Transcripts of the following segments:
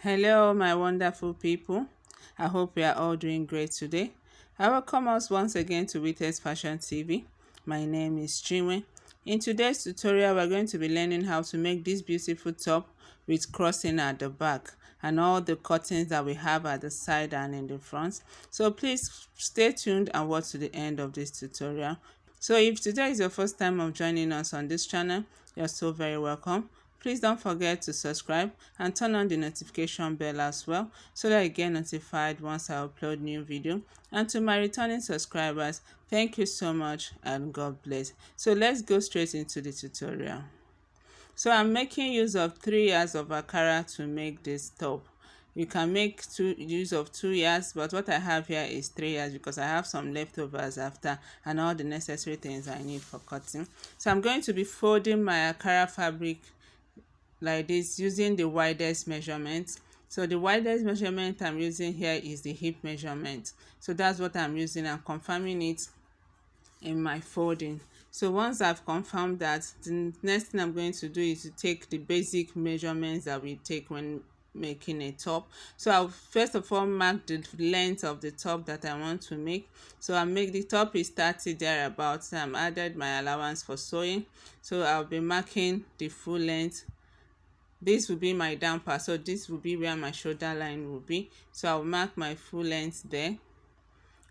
Hello, my wonderful people. I hope we are all doing great today. I welcome us once again to Witness Fashion TV. My name is Chinwe. In today's tutorial, we're going to be learning how to make this beautiful top with crossing at the back and all the cuttings that we have at the side and in the front. So please stay tuned and watch to the end of this tutorial. So if today is your first time of joining us on this channel, you're so very welcome. Please don't forget to subscribe and turn on the notification bell as well so that you get notified once I upload new video. And to my returning subscribers, thank you so much and God bless. So let's go straight into the tutorial. So I'm making use of 3 yards of Ankara to make this top. You can make use of 2 yards, but what I have here is 3 yards because I have some leftovers after and all the necessary things I need for cutting. So I'm going to be folding my Ankara fabric like this using the widest measurement. So the widest measurement I'm using here is the hip measurement. So that's what I'm using. I'm confirming it in my folding. So once I've confirmed that, the next thing I'm going to do is to take the basic measurements that we take when making a top. So I'll first of all mark the length of the top that I want to make. So I'll make the top is 30 thereabouts. I'm added my allowance for sewing. So I'll be marking the full length. This will be my down part, so this will be where my shoulder line will be. So I'll mark my full length there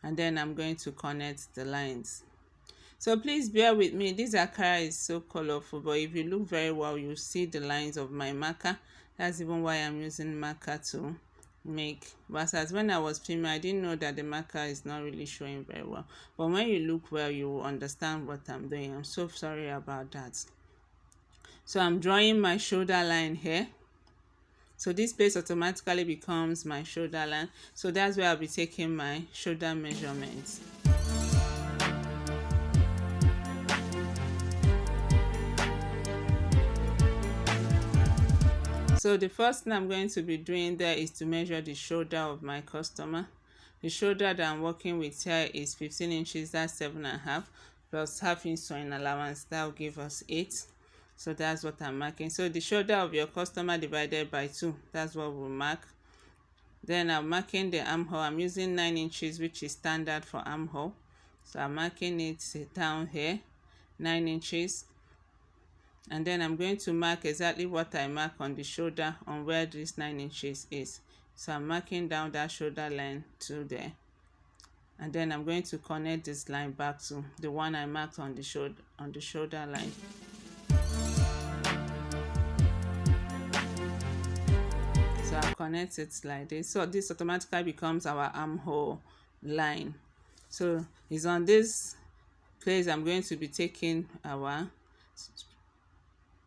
and then I'm going to connect the lines. So please bear with me, this Ankara is so colorful, but if you look very well you'll see the lines of my marker. That's even why I'm using marker to make. But as when I was filming, I didn't know that the marker is not really showing very well, but when you look well you will understand what I'm doing. I'm so sorry about that. So I'm drawing my shoulder line here. So this place automatically becomes my shoulder line. So that's where I'll be taking my shoulder measurements. So the first thing I'm going to be doing there is to measure the shoulder of my customer. The shoulder that I'm working with here is 15 inches, that's 7.5, plus half inch sewing allowance, that will give us 8. So that's what I'm marking. So the shoulder of your customer divided by 2, that's what we'll mark. Then I'm marking the armhole. I'm using 9 inches, which is standard for armhole. So I'm marking it down here, 9 inches. And then I'm going to mark exactly what I mark on the shoulder on where this 9 inches is. So I'm marking down that shoulder line to there. And then I'm going to connect this line back to the one I marked on the shoulder line. So I'll connect it like this. So this automatically becomes our armhole line. So it's on this place I'm going to be taking our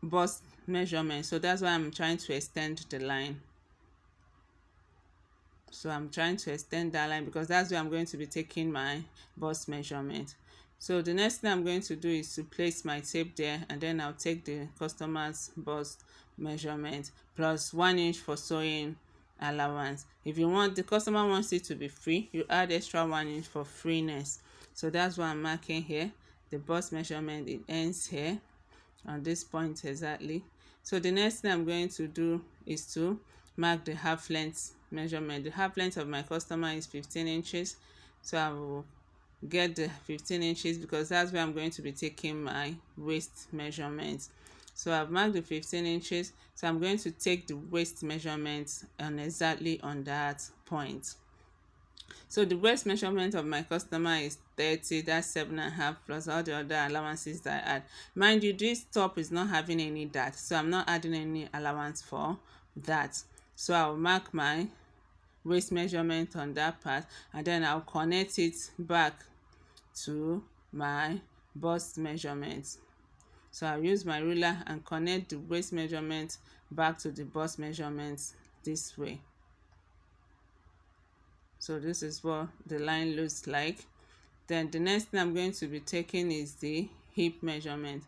bust measurement. So that's why I'm trying to extend the line. So I'm trying to extend that line because that's where I'm going to be taking my bust measurement. So the next thing I'm going to do is to place my tape there, and then I'll take the customer's bust measurement plus 1 inch for sewing allowance. If you want, the customer wants it to be free, you add extra 1 inch for freeness. So that's what I'm marking here. The bust measurement, it ends here on this point exactly. So the next thing I'm going to do is to mark the half length measurement. The half length of my customer is 15 inches. So I will get the 15 inches because that's where I'm going to be taking my waist measurement. So I've marked the 15 inches. So I'm going to take the waist measurement and exactly on that point. So the waist measurement of my customer is 30, that's 7.5 plus all the other allowances that I add. Mind you, this top is not having any dart, so I'm not adding any allowance for that. So I'll mark my waist measurement on that part and then I'll connect it back to my bust measurement. So I'll use my ruler and connect the waist measurement back to the bust measurement this way. So this is what the line looks like. Then the next thing I'm going to be taking is the hip measurement.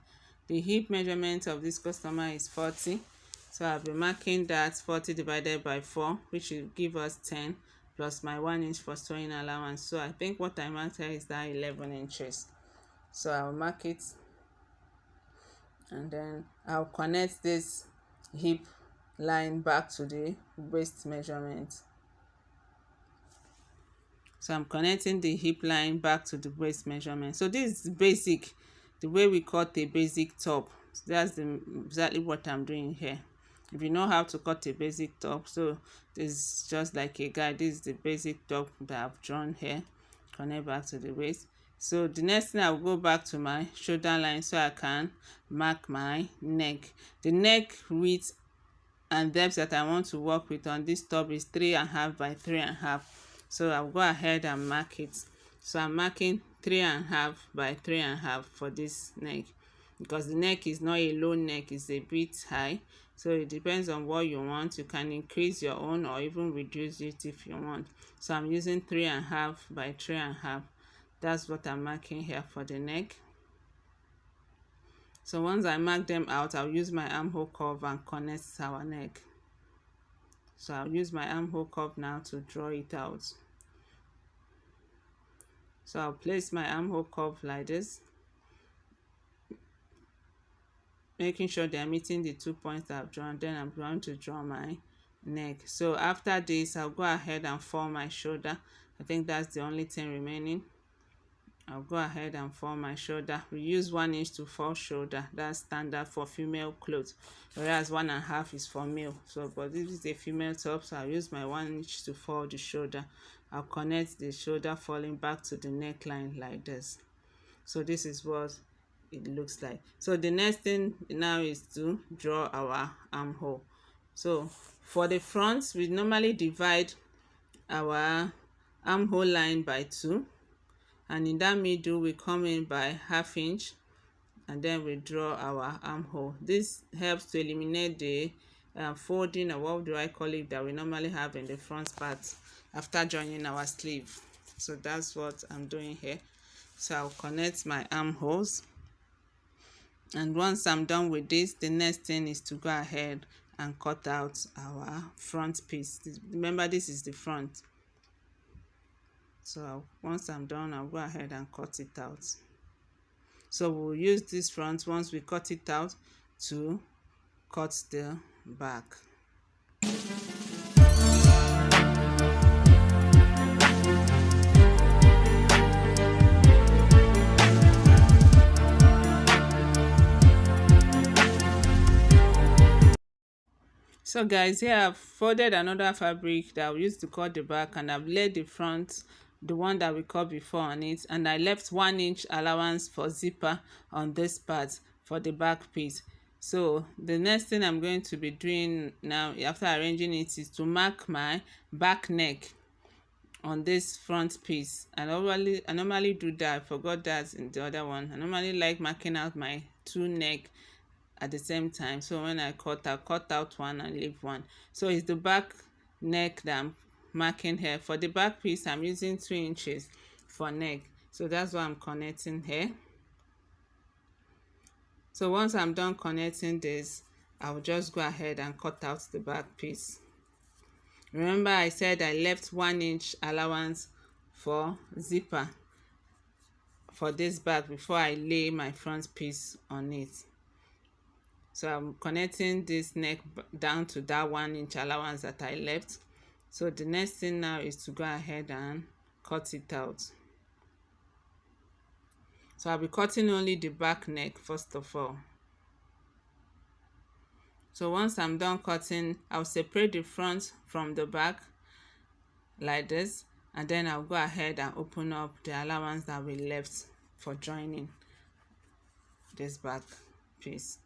The hip measurement of this customer is 40. So I'll be marking that 40 divided by 4, which will give us 10, plus my 1 inch for sewing allowance. So I think what I marked here is that 11 inches. So I'll mark it and then I'll connect this hip line back to the waist measurement. So I'm connecting the hip line back to the waist measurement. So this is basic, the way we cut a basic top. So that's exactly what I'm doing here. If you know how to cut a basic top, so this is just like a guide. This is the basic top that I've drawn here. Connect back to the waist. So the next thing, I'll go back to my shoulder line so I can mark my neck. The neck width and depth that I want to work with on this top is 3.5 by 3.5. So I'll go ahead and mark it. So I'm marking 3.5 by 3.5 for this neck, because the neck is not a low neck, it's a bit high. So it depends on what you want. You can increase your own or even reduce it if you want. So I'm using 3.5 by 3.5. That's what I'm marking here for the neck. So once I mark them out, I'll use my armhole curve and connect our neck. So I'll use my armhole curve now to draw it out. So I'll place my armhole curve like this, making sure they're meeting the 2 points I've drawn. Then I'm going to draw my neck. So after this, I'll go ahead and form my shoulder. I think that's the only thing remaining. I'll go ahead and form my shoulder. We use 1 inch to 4 shoulder. That's standard for female clothes, whereas 1.5 is for male. So but this is a female top, so I'll use my 1 inch to 4 the shoulder. I'll connect the shoulder falling back to the neckline like this. So this is what it looks like. So the next thing now is to draw our armhole. So for the front, we normally divide our armhole line by 2, and in that middle we come in by 1/2 inch, and then we draw our armhole. This helps to eliminate the folding, or what do I call it, that we normally have in the front part after joining our sleeve. So that's what I'm doing here. So I'll connect my armholes, and once I'm done with this, the next thing is to go ahead and cut out our front piece. Remember, this is the front. So once I'm done, I'll go ahead and cut it out. So we'll use this front once we cut it out to cut the back. So guys, here I've folded another fabric that I'll use to cut the back, and I've laid the front, the one that we cut before, on it, and I left 1 inch allowance for zipper on this part for the back piece. So the next thing I'm going to be doing now, after arranging it, is to mark my back neck on this front piece. I normally do that. I forgot that in the other one. I normally like marking out my 2 neck at the same time. So when I cut, I'll cut out one and leave one. So it's the back neck that I'm marking here. For the back piece, I'm using 2 inches for neck. So that's what I'm connecting here. So once I'm done connecting this, I'll just go ahead and cut out the back piece. Remember, I said I left 1 inch allowance for zipper for this back before I lay my front piece on it. So I'm connecting this neck down to that 1 inch allowance that I left. So the next thing now is to go ahead and cut it out. So I'll be cutting only the back neck first of all. So once I'm done cutting, I'll separate the front from the back like this, and then I'll go ahead and open up the allowance that we left for joining this back piece.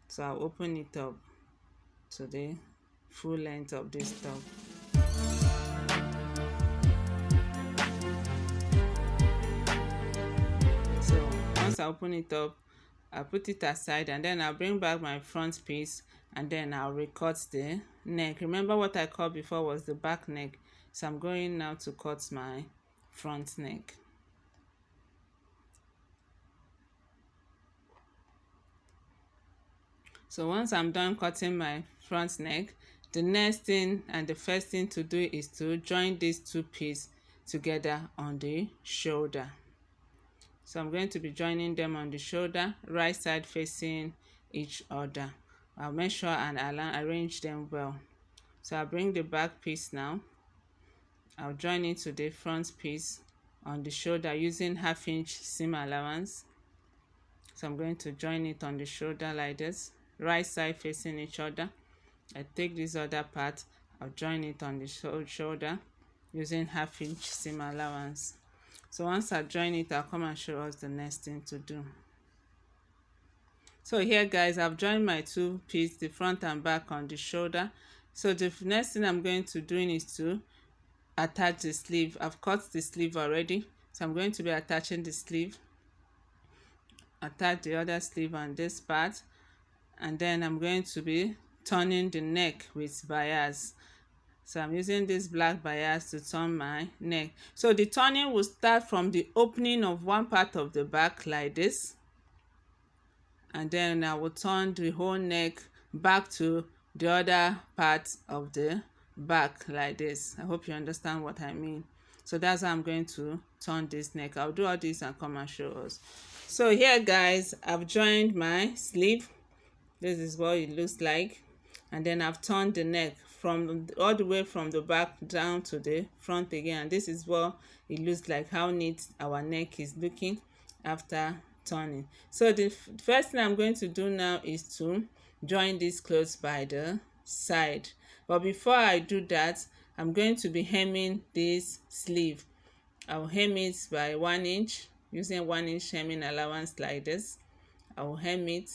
So I'll open it up to the full length of this top. So once I open it up, I'll put it aside, and then I'll bring back my front piece, and then I'll recut the neck. Remember, what I cut before was the back neck. So I'm going now to cut my front neck. So once I'm done cutting my front neck, the next thing and the first thing to do is to join these 2 pieces together on the shoulder. So I'm going to be joining them on the shoulder, right side facing each other. I'll make sure and arrange them well. So I'll bring the back piece now. I'll join it to the front piece on the shoulder using 1/2 inch seam allowance. So I'm going to join it on the shoulder like this, right side facing each other. I take this other part, I'll join it on the shoulder using 1/2 inch seam allowance. So once I join it, I'll come and show us the next thing to do. So here guys, I've joined my two pieces, the front and back on the shoulder. So the next thing I'm going to do is to attach the sleeve. I've cut the sleeve already, so I'm going to be attaching the sleeve. Attach the other sleeve on this part, and then I'm going to be turning the neck with bias. So I'm using this black bias to turn my neck. So the turning will start from the opening of one part of the back like this, and then I will turn the whole neck back to the other part of the back like this. I hope you understand what I mean. So that's how I'm going to turn this neck. I'll do all this and come and show us. So here guys, I've joined my sleeve. This is what it looks like, and then I've turned the neck from all the way from the back down to the front again. And this is what it looks like, how neat our neck is looking after turning. So the first thing I'm going to do now is to join this close by the side. But before I do that, I'm going to be hemming this sleeve. I'll hem it by 1 inch using 1 inch hemming allowance like this. I'll hem it,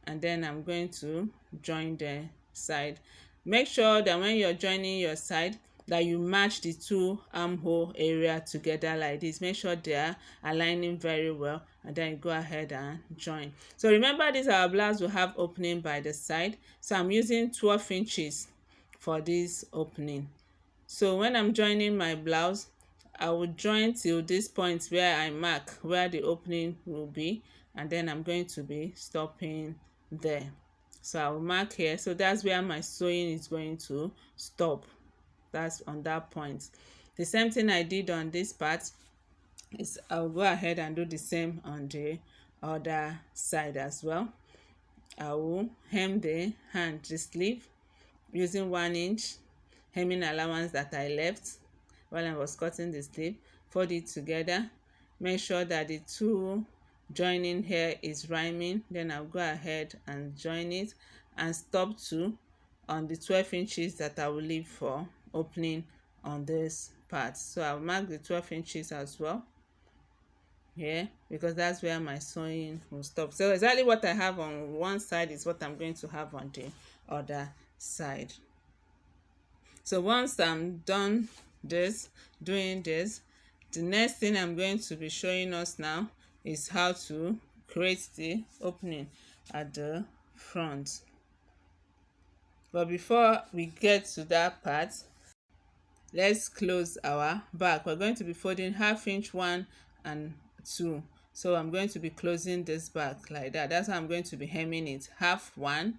and then I'm going to join the side. Make sure that when you're joining your side that you match the two armhole area together like this. Make sure they are aligning very well, and then you go ahead and join. So remember, this our blouse will have opening by the side, so I'm using 12 inches for this opening. So when I'm joining my blouse, I will join till this point where I mark where the opening will be, and then I'm going to be stopping there. So I will mark here, so that's where my sewing is going to stop. That's on that point. The same thing I did on this part is I'll go ahead and do the same on the other side as well. I will hem the sleeve using 1 inch hemming allowance that I left while I was cutting the sleeve. Fold it together, make sure that the two joining here is rhyming. Then I'll go ahead and join it and stop on the 12 inches that I will leave for opening on this part. So I'll mark the 12 inches as well here, because that's where my sewing will stop. So exactly what I have on one side is what I'm going to have on the other side. So once I'm done doing this, the next thing I'm going to be showing us now is how to create the opening at the front. But before we get to that part, let's close our back. We're going to be folding 1/2 inch 1 and 2. So I'm going to be closing this back like that. That's how I'm going to be hemming it. 1/2 1,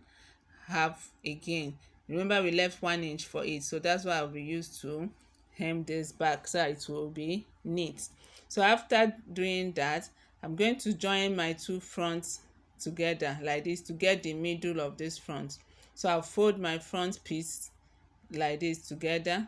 1/2 again. Remember, we left 1 inch for it, so that's why I'll be used to hem this back so it will be neat. So after doing that, I'm going to join my two fronts together like this to get the middle of this front. So I'll fold my front piece like this together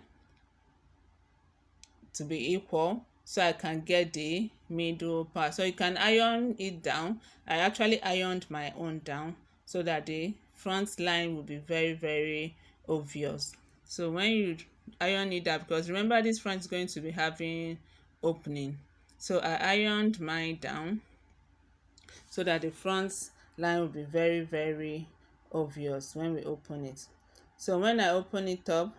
to be equal, so I can get the middle part. So you can iron it down. I actually ironed my own down so that the front line will be very, very obvious. So when you iron it up, because remember this front is going to be having opening, so I ironed mine down so that the front line will be very, very obvious when we open it. So when I open it up,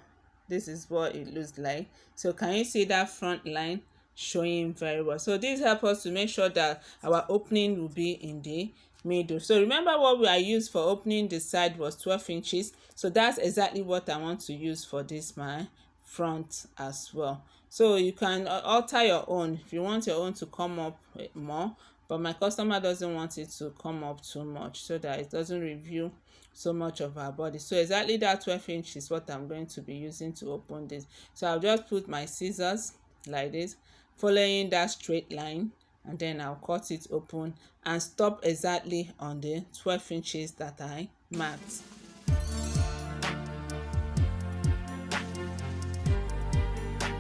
this is what it looks like. So can you see that front line showing very well? So this helps us to make sure that our opening will be in the middle. So remember, what we used for opening the side was 12 inches. So that's exactly what I want to use for this my front as well. So you can alter your own if you want your own to come up more, but my customer doesn't want it to come up too much so that it doesn't reveal so much of our body. So exactly that 12 inch is what I'm going to be using to open this. So I'll just put my scissors like this, following that straight line, and then I'll cut it open and stop exactly on the 12 inches that I marked.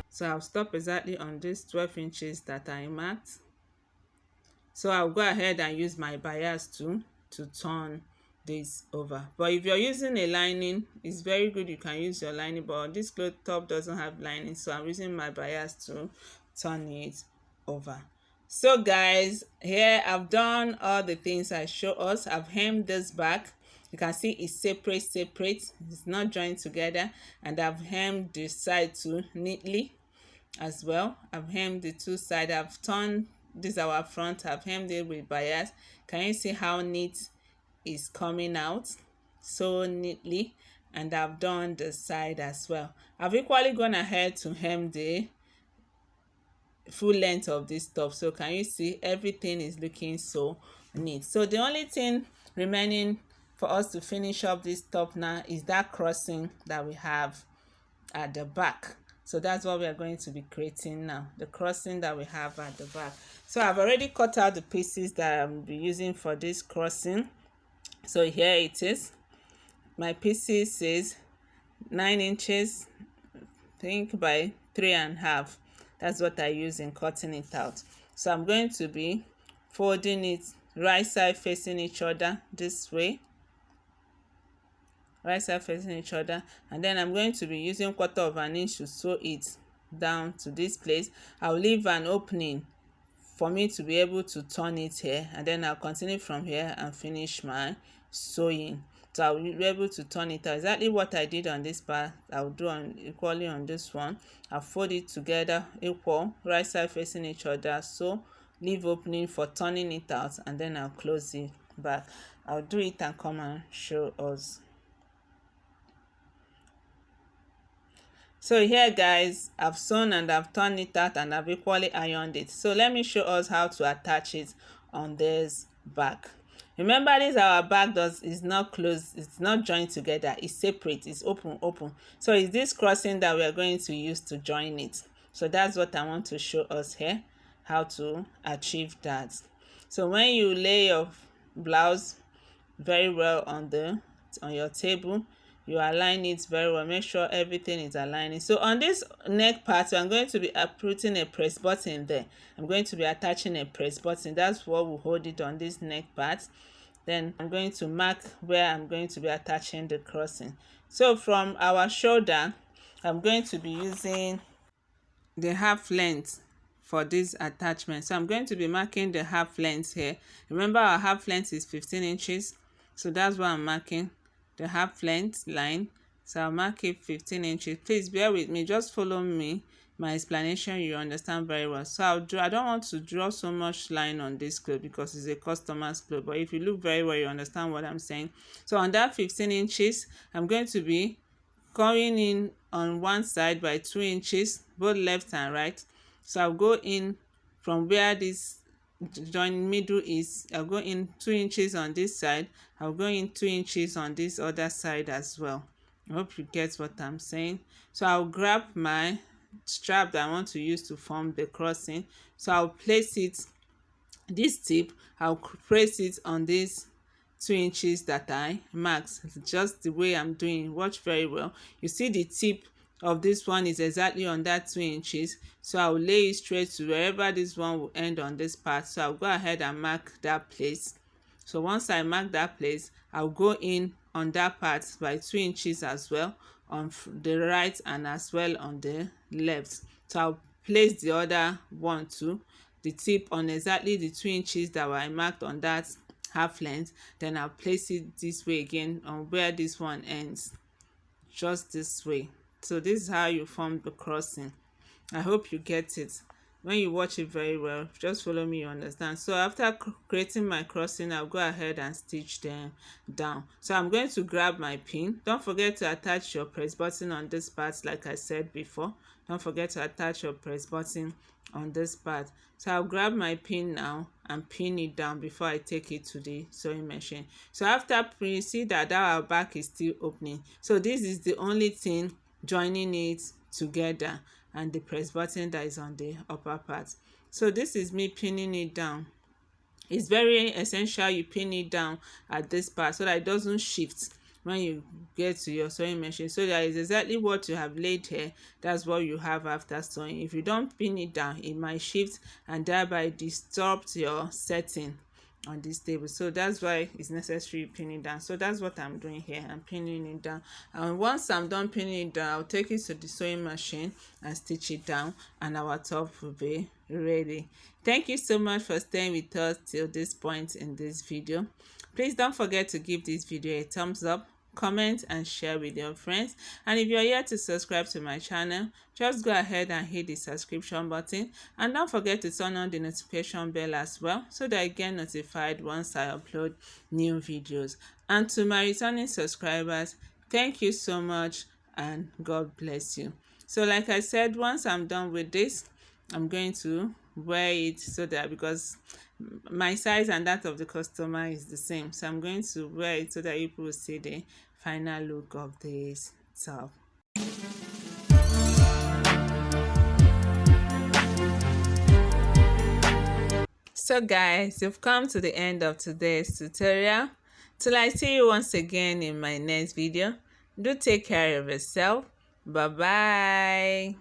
So I'll stop exactly on these 12 inches that I marked. So I'll go ahead and use my bias tool to turn this over. But if you're using a lining, it's very good you can use your lining, but this cloth top doesn't have lining, so I'm using my bias to turn it over. So guys, here I've done all the things I show us. I've hemmed this back. You can see it's separate, it's not joined together, and I've hemmed the side too neatly as well. I've hemmed the two sides. I've turned this our front. I've hemmed it with bias. Can you see how neat is coming out? So neatly. And I've done the side as well. I've equally gone ahead to hem the full length of this top. So can you see everything is looking so neat? So the only thing remaining for us to finish up this top now is that crossing that we have at the back. So that's what we are going to be creating now, the crossing that we have at the back. So I've already cut out the pieces that I'll be using for this crossing. So here it is. My pieces is 9 inches, I think, by 3.5. That's what I use in cutting it out. So I'm going to be folding it right side facing each other this way. Right side facing each other, and then I'm going to be using 1/4 inch to sew it down to this place. I'll leave an opening for me to be able to turn it here, and then I'll continue from here and finish my sewing. So I'll be able to turn it out. Exactly what I did on this part, I'll do on equally on this one. I'll fold it together equal, right side facing each other, so leave opening for turning it out, and then I'll close it back. I'll do it and come and show us. So here guys, I've sewn and I've turned it out and I've equally ironed it. So let me show us how to attach it on this back. Remember, this our back is not closed, it's not joined together, it's separate, it's open. So it's this crossing that we are going to use to join it. So that's what I want to show us here, how to achieve that. So when you lay your blouse very well on your table, you align it very well, make sure everything is aligning. So on this neck part, I'm going to be putting a press button there. I'm going to be attaching a press button. That's what will hold it on this neck part. Then I'm going to mark where I'm going to be attaching the crossing. So from our shoulder, I'm going to be using the half length for this attachment. So I'm going to be marking the half length here. Remember, our half length is 15 inches. So that's what I'm marking, the half length line. So I'll mark it 15 inches. Please bear with me, just follow me, my explanation, you understand very well. So I don't want to draw so much line on this cloth because it's a customer's cloth, but if you look very well, you understand what I'm saying. So on that 15 inches, I'm going to be going in on one side by 2 inches, both left and right. So I'll go in from where this join middle is. I'll go in 2 inches on this side. I'll go in 2 inches on this other side as well. I hope you get what I'm saying. So I'll grab my strap that I want to use to form the crossing. So I'll place it, this tip, I'll place it on this 2 inches that I marked, just the way I'm doing. Watch very well. You see the tip of this one is exactly on that 2 inches. So I'll lay it straight to wherever this one will end on this part. So I'll go ahead and mark that place. So once I mark that place, I'll go in on that part by 2 inches as well on the right and as well on the left. So I'll place the other one too, the tip on exactly the 2 inches that I marked on that half length. Then I'll place it this way again on where this one ends, just this way. So this is how you form the crossing. I hope you get it. When you watch it very well, just follow me, you understand. So after creating my crossing, I'll go ahead and stitch them down. So I'm going to grab my pin. Don't forget to attach your press button on this part, like I said before. Don't forget to attach your press button on this part. So I'll grab my pin now and pin it down before I take it to the sewing machine. So after you see that our back is still opening. So this is the only thing joining it together, and the press button that is on the upper part. So this is me pinning it down It's very essential you pin it down at this part so that it doesn't shift when you get to your sewing machine, so that is exactly what you have laid here, that's what you have after sewing. If you don't pin it down, it might shift and thereby disturb your setting on this table. So that's why it's necessary pinning down. So that's what I'm doing here. I'm pinning it down, and once I'm done pinning it down, I'll take it to the sewing machine and stitch it down, and our top will be ready. Thank you so much for staying with us till this point in this video. Please don't forget to give this video a thumbs up, comment and share with your friends. And if you're yet to subscribe to my channel, just go ahead and hit the subscription button, and don't forget to turn on the notification bell as well, so that you get notified once I upload new videos. And to my returning subscribers, thank you so much and God bless you. So like I said, once I'm done with this, I'm going to wear it, so that, because my size and that of the customer is the same, so I'm going to wear it so that people will see the final look of this top. So guys, you've come to the end of today's tutorial. Till I see you once again in my next video, do take care of yourself. Bye bye.